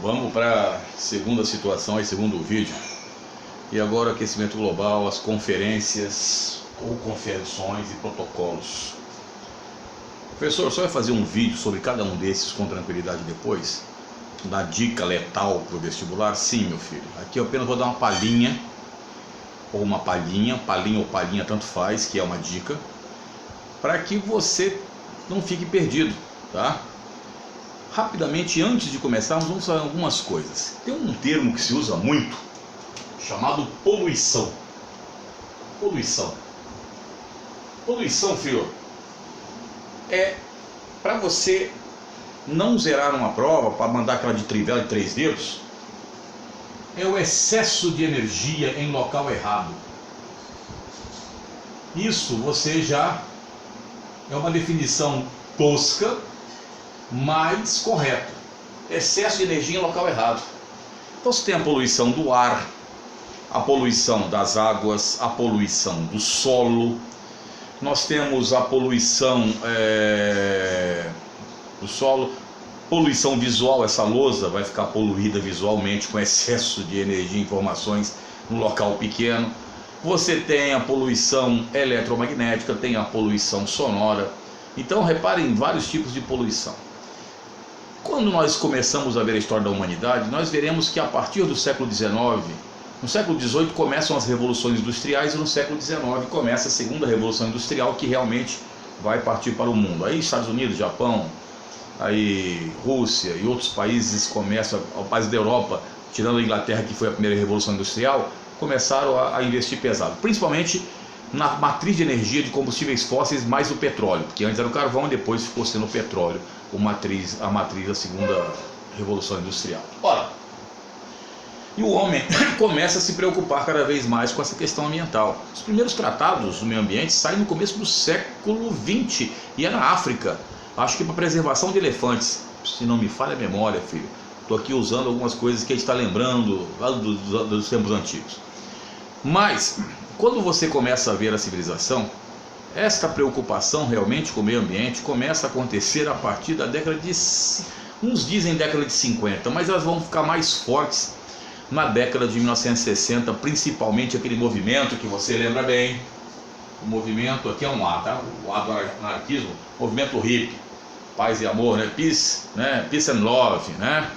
Vamos para a segunda situação, segundo vídeo. E agora aquecimento global, as conferências ou conferções e protocolos. Professor, só vai fazer um vídeo sobre cada um desses com tranquilidade depois? Da dica letal para o vestibular? Sim, meu filho. Aqui eu apenas vou dar uma palhinha, ou uma palhinha ou palhinha, tanto faz, que é uma dica, para que você não fique perdido, tá? Rapidamente, antes de começarmos, vamos falar algumas coisas. Tem um termo que se usa muito, chamado poluição. Poluição, filho, é para você não zerar uma prova, para mandar aquela de trivela de 3 dedos, é o excesso de energia em local errado. Isso você já é uma definição tosca, mas correta. Excesso de energia em local errado. Então você tem a poluição do ar, a poluição das águas, a poluição do solo. Nós temos a poluição do solo, poluição visual. Essa lousa vai ficar poluída visualmente com excesso de energia e informações no local pequeno. Você tem a poluição eletromagnética, tem a poluição sonora. Então reparem em vários tipos de poluição. Quando nós começamos a ver a história da humanidade, nós veremos que a partir do século XIX, no século XVIII começam as revoluções industriais e no século XIX começa a segunda revolução industrial, que realmente vai partir para o mundo. Aí Estados Unidos, Japão, aí Rússia e outros países começam, países da Europa, tirando a Inglaterra, que foi a primeira revolução industrial, começaram a investir pesado, principalmente na matriz de energia de combustíveis fósseis mais o petróleo, porque antes era o carvão e depois ficou sendo o petróleo, a matriz da segunda revolução industrial. Ora, e o homem começa a se preocupar cada vez mais com essa questão ambiental. Os primeiros tratados do meio ambiente saem no começo do século XX e é na África, acho que para preservação de elefantes, se não me falha a memória, filho. Estou aqui usando algumas coisas que a gente está lembrando lá dos tempos antigos. Mas quando você começa a ver a civilização, esta preocupação realmente com o meio ambiente começa a acontecer a partir da década de... uns dizem década de 50, mas elas vão ficar mais fortes na década de 1960, principalmente aquele movimento que você lembra bem. O movimento, aqui é um A, tá? O A do anarquismo, movimento hippie, paz e amor, né? Peace and love, né?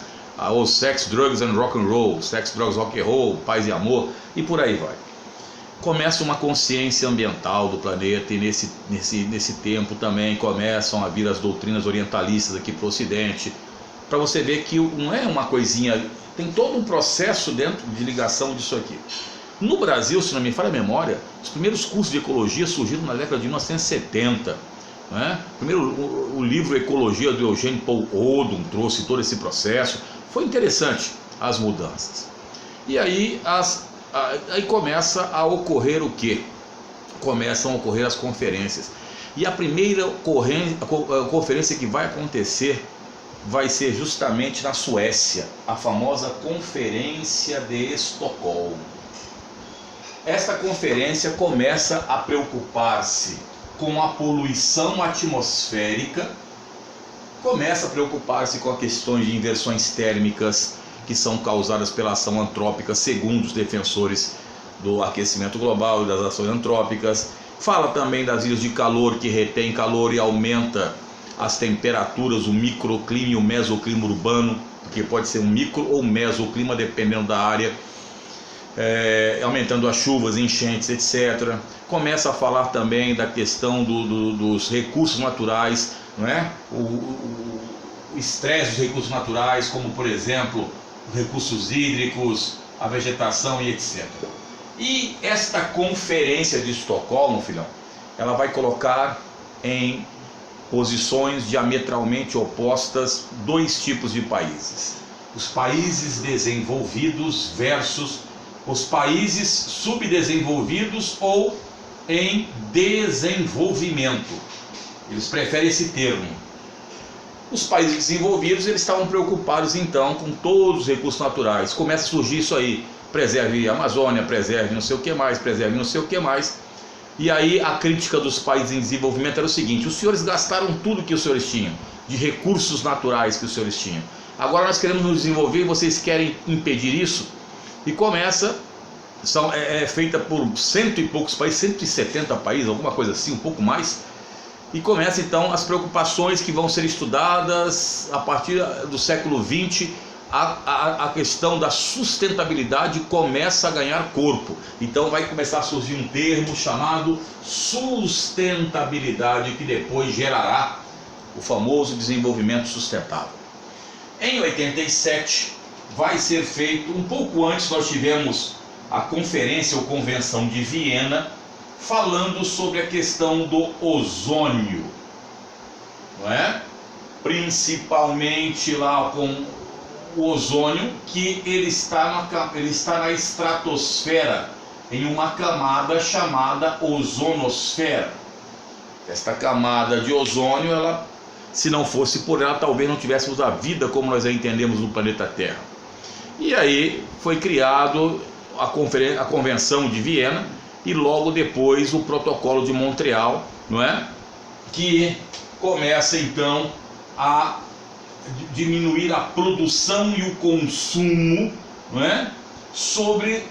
Ou sex, drugs and rock and roll, sex, drugs, rock and roll, paz e amor, e por aí vai. Começa uma consciência ambiental do planeta, e nesse tempo também começam a vir as doutrinas orientalistas aqui para o Ocidente, para você ver que não é uma coisinha, tem todo um processo dentro de ligação disso aqui. No Brasil, se não me falha a memória, os primeiros cursos de ecologia surgiram na década de 1970. Né? Primeiro, o livro Ecologia do Eugênio Paul Odum trouxe todo esse processo. Foi interessante as mudanças. E aí começa a ocorrer o quê? Começam a ocorrer as conferências. E a primeira conferência que vai acontecer vai ser justamente na Suécia, a famosa Conferência de Estocolmo. Esta conferência começa a preocupar-se com a poluição atmosférica, começa a preocupar-se com as questões de inversões térmicas que são causadas pela ação antrópica, segundo os defensores do aquecimento global e das ações antrópicas. Fala também das ilhas de calor, que retém calor e aumenta as temperaturas, o microclima e o mesoclima urbano, porque pode ser um micro ou mesoclima dependendo da área, aumentando as chuvas, enchentes, etc. Começa a falar também da questão dos recursos naturais, não é? O estresse dos recursos naturais, como por exemplo recursos hídricos, a vegetação e etc. E esta conferência de Estocolmo, filhão, ela vai colocar em posições diametralmente opostas 2 tipos de países: os países desenvolvidos versus os países subdesenvolvidos ou em desenvolvimento. Eles preferem esse termo. Os países desenvolvidos, eles estavam preocupados então com todos os recursos naturais. Começa a surgir isso aí: preserve a Amazônia, preserve não sei o que mais, preserve não sei o que mais. E aí a crítica dos países em desenvolvimento era o seguinte: os senhores gastaram tudo que os senhores tinham, de recursos naturais que os senhores tinham. Agora nós queremos nos desenvolver e vocês querem impedir isso? E começa, é feita por cento e poucos países, 170 países, alguma coisa assim, um pouco mais. E começa então as preocupações que vão ser estudadas a partir do século XX. A questão da sustentabilidade começa a ganhar corpo. Então vai começar a surgir um termo chamado sustentabilidade, que depois gerará o famoso desenvolvimento sustentável. Em 87 vai ser feito, um pouco antes nós tivemos a conferência ou convenção de Viena, falando sobre a questão do ozônio, não é? Principalmente lá com o ozônio, que ele está na estratosfera, em uma camada chamada ozonosfera. Esta camada de ozônio, ela, se não fosse por ela, talvez não tivéssemos a vida como nós a entendemos no planeta Terra. E aí foi criado a Convenção de Viena e logo depois o Protocolo de Montreal, não é? Que começa então a diminuir a produção e o consumo, não é? Sobre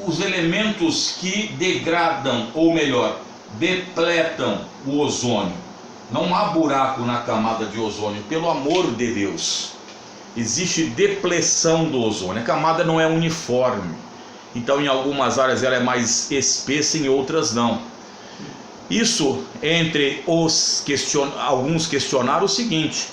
os elementos que degradam, ou melhor, depletam o ozônio. Não há buraco na camada de ozônio, pelo amor de Deus. Existe depleção do ozônio, a camada não é uniforme. Então em algumas áreas ela é mais espessa, em outras não. Isso, entre alguns questionaram o seguinte,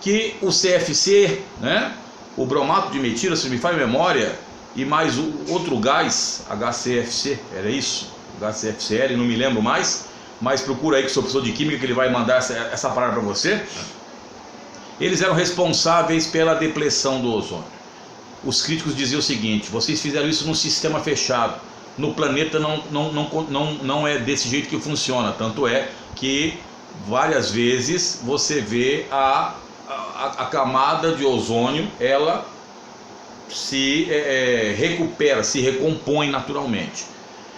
que o CFC, né, o bromato de metila, se não me falha a memória, e mais outro gás, HCFC, era isso? HCFCl, não me lembro mais, mas procura aí que sou professor de química que ele vai mandar essa palavra para você. Eles eram responsáveis pela depleção do ozônio. Os críticos diziam o seguinte: vocês fizeram isso num sistema fechado, no planeta não é desse jeito que funciona, tanto é que várias vezes você vê a camada de ozônio, ela se recupera, se recompõe naturalmente.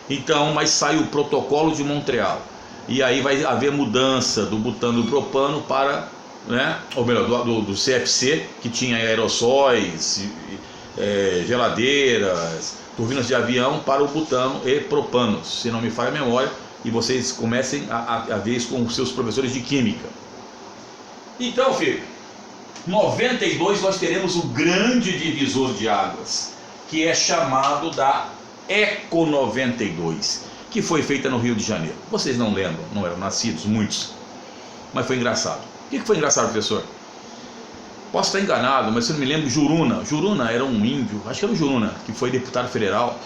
Então, mas sai o Protocolo de Montreal, e aí vai haver mudança do butano e do propano para, né, ou melhor, do CFC, que tinha aerossóis, geladeiras, turbinas de avião, para o butano e propano, se não me falha a memória, e vocês comecem a ver isso com os seus professores de química. Então, filho, 92 nós teremos o grande divisor de águas, que é chamado da Eco 92, que foi feita no Rio de Janeiro. Vocês não lembram, não eram nascidos, muitos, mas foi engraçado. O que foi engraçado, professor? Posso estar enganado, mas se eu não me lembro, Juruna era um índio, acho que era o Juruna, que foi deputado federal,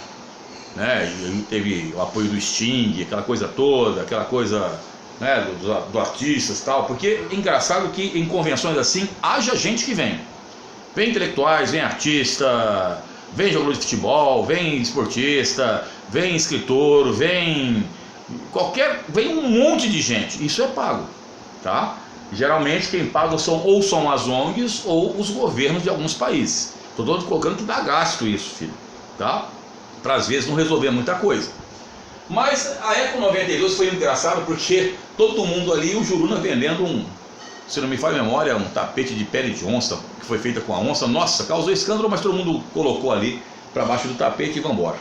né? E teve o apoio do Sting, aquela coisa toda, aquela coisa, né, do artistas e tal, porque é engraçado que em convenções assim, haja gente que vem intelectuais, vem artista, vem jogador de futebol, vem esportista, vem escritor, vem um monte de gente, isso é pago, tá? Geralmente quem paga são as ONGs ou os governos de alguns países. Estou colocando que dá gasto isso, filho, tá? Para às vezes não resolver muita coisa. Mas a Eco 92 foi engraçado porque todo mundo ali, o Juruna vendendo se não me falha a memória, um tapete de pele de onça, que foi feita com a onça. Nossa, causou escândalo, mas todo mundo colocou ali para baixo do tapete e vamos embora.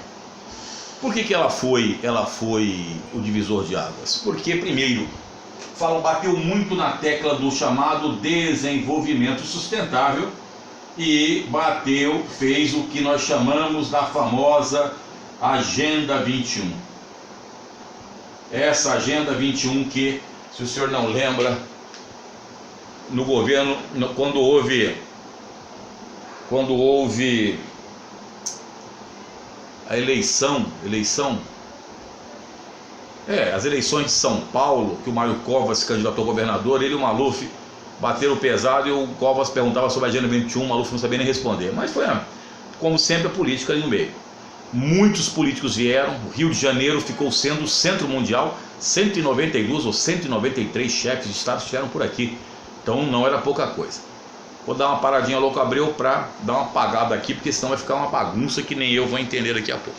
Por que ela foi o divisor de águas? Porque primeiro, bateu muito na tecla do chamado desenvolvimento sustentável e fez o que nós chamamos da famosa Agenda 21. Essa Agenda 21 que, se o senhor não lembra, no governo, quando houve a eleição, as eleições de São Paulo, que o Mário Covas se candidatou a governador, ele e o Maluf bateram pesado e o Covas perguntava sobre a Agenda 21, o Maluf não sabia nem responder, mas foi, como sempre, a política ali no meio. Muitos políticos vieram, o Rio de Janeiro ficou sendo o centro mundial, 192 ou 193 chefes de estado estiveram por aqui, então não era pouca coisa. Vou dar uma paradinha louco Abreu para dar uma apagada aqui, porque senão vai ficar uma bagunça que nem eu vou entender daqui a pouco.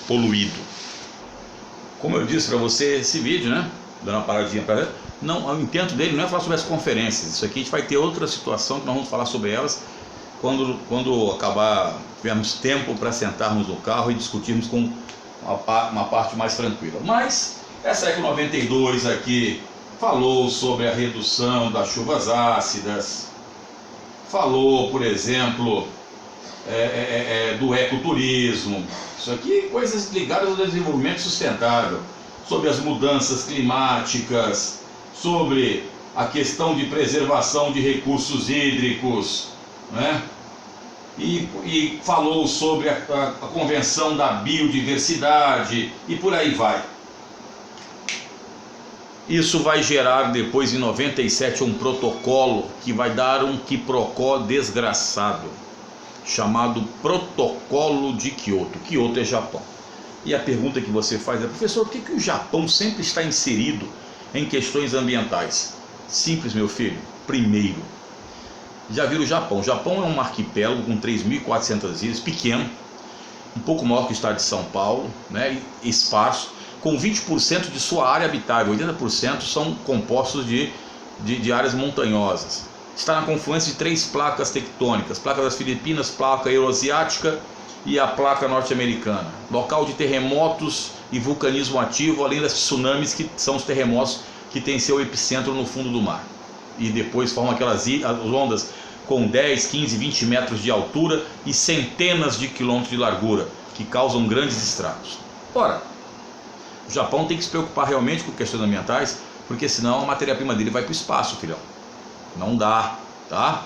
Poluído. Como eu disse para você, esse vídeo, né, dando uma paradinha para ver, Não, o intento dele não é falar sobre as conferências. Isso aqui a gente vai ter outra situação que nós vamos falar sobre elas quando acabar, tivermos tempo para sentarmos no carro e discutirmos com uma parte mais tranquila. Mas essa Eco 92 aqui falou sobre a redução das chuvas ácidas, falou, por exemplo, do ecoturismo. Isso aqui, coisas ligadas ao desenvolvimento sustentável, sobre as mudanças climáticas, sobre a questão de preservação de recursos hídricos, né? E falou sobre a Convenção da Biodiversidade e por aí vai. Isso vai gerar depois, em 97, um protocolo que vai dar um quiprocó desgraçado, chamado Protocolo de Kyoto. Kyoto é Japão. E a pergunta que você faz é: professor, por que o Japão sempre está inserido em questões ambientais? Simples, meu filho. Primeiro, já viram o Japão? O Japão é um arquipélago com 3.400 ilhas, pequeno, um pouco maior que o estado de São Paulo, né? Esparso, com 20% de sua área habitável, 80% são compostos de áreas montanhosas. Está na confluência de 3 placas tectônicas: placa das Filipinas, placa euroasiática e a placa norte-americana. Local de terremotos e vulcanismo ativo, além das tsunamis, que são os terremotos que têm seu epicentro no fundo do mar. E depois formam aquelas ondas com 10, 15, 20 metros de altura e centenas de quilômetros de largura, que causam grandes estragos. Ora, o Japão tem que se preocupar realmente com questões ambientais, porque senão a matéria-prima dele vai para o espaço, filhão. Não dá, tá?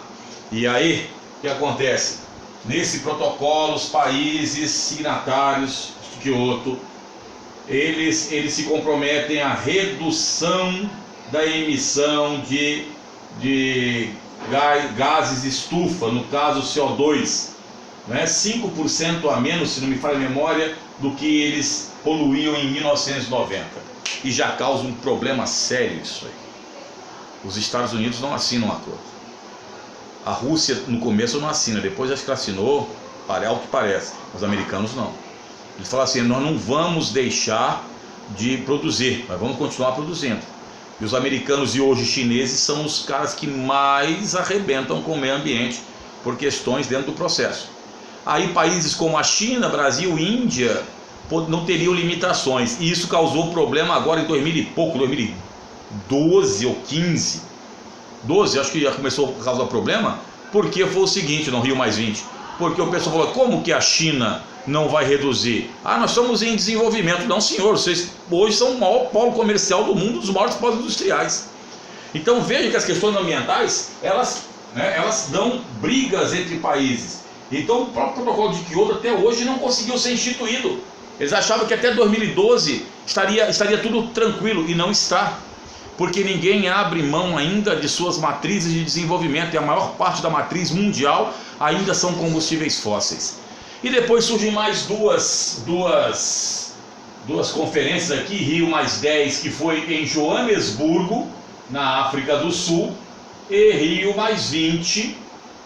E aí, o que acontece? Nesse protocolo, os países signatários de Kyoto, eles se comprometem à redução da emissão de gases estufa, no caso CO2, né? 5% a menos, se não me falha a memória, do que eles poluíam em 1990. E já causa um problema sério isso aí. Os Estados Unidos não assinam um acordo. A Rússia no começo não assina, depois acho que assinou, ao que parece. Os americanos não. Eles falam assim: nós não vamos deixar de produzir, mas vamos continuar produzindo. E os americanos e hoje chineses são os caras que mais arrebentam com o meio ambiente por questões dentro do processo. Aí países como a China, Brasil, Índia não teriam limitações. E isso causou problema agora em 2000 e pouco, 2012 ou 15. 12, acho que já começou a causar problema, porque foi o seguinte, no Rio Mais 20. Porque o pessoal falou: como que a China não vai reduzir? Ah, nós estamos em desenvolvimento. Não, senhor, vocês hoje são o maior polo comercial do mundo, dos maiores polos industriais. Então veja que as questões ambientais, elas dão brigas entre países. Então o próprio protocolo de Kyoto até hoje não conseguiu ser instituído. Eles achavam que até 2012 estaria tudo tranquilo, e não está. Porque ninguém abre mão ainda de suas matrizes de desenvolvimento, e a maior parte da matriz mundial ainda são combustíveis fósseis. E depois surgem mais duas conferências aqui: Rio Mais 10, que foi em Joanesburgo, na África do Sul, e Rio Mais 20,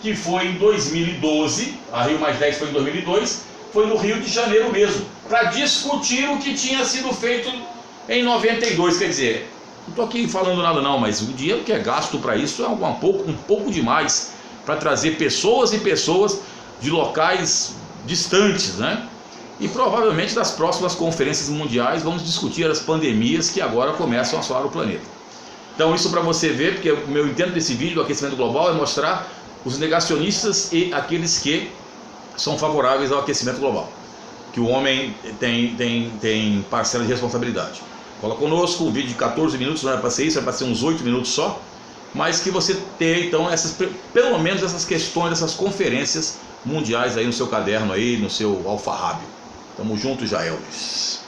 que foi em 2012, a Rio Mais 10 foi em 2002, foi no Rio de Janeiro mesmo, para discutir o que tinha sido feito em 92, quer dizer... Não estou aqui falando nada não, mas o dinheiro que é gasto para isso é um pouco demais, para trazer pessoas e pessoas de locais distantes, né? E provavelmente nas próximas conferências mundiais vamos discutir as pandemias que agora começam a assolar o planeta. Então isso para você ver, porque o meu intento desse vídeo do aquecimento global é mostrar os negacionistas e aqueles que são favoráveis ao aquecimento global, que o homem tem parcela de responsabilidade. Cola conosco, um vídeo de 14 minutos, não é para ser isso, é para ser uns 8 minutos só, mas que você tenha então pelo menos essas questões, essas conferências mundiais aí no seu caderno, aí no seu alfarrábio. Tamo junto, Jaeldes.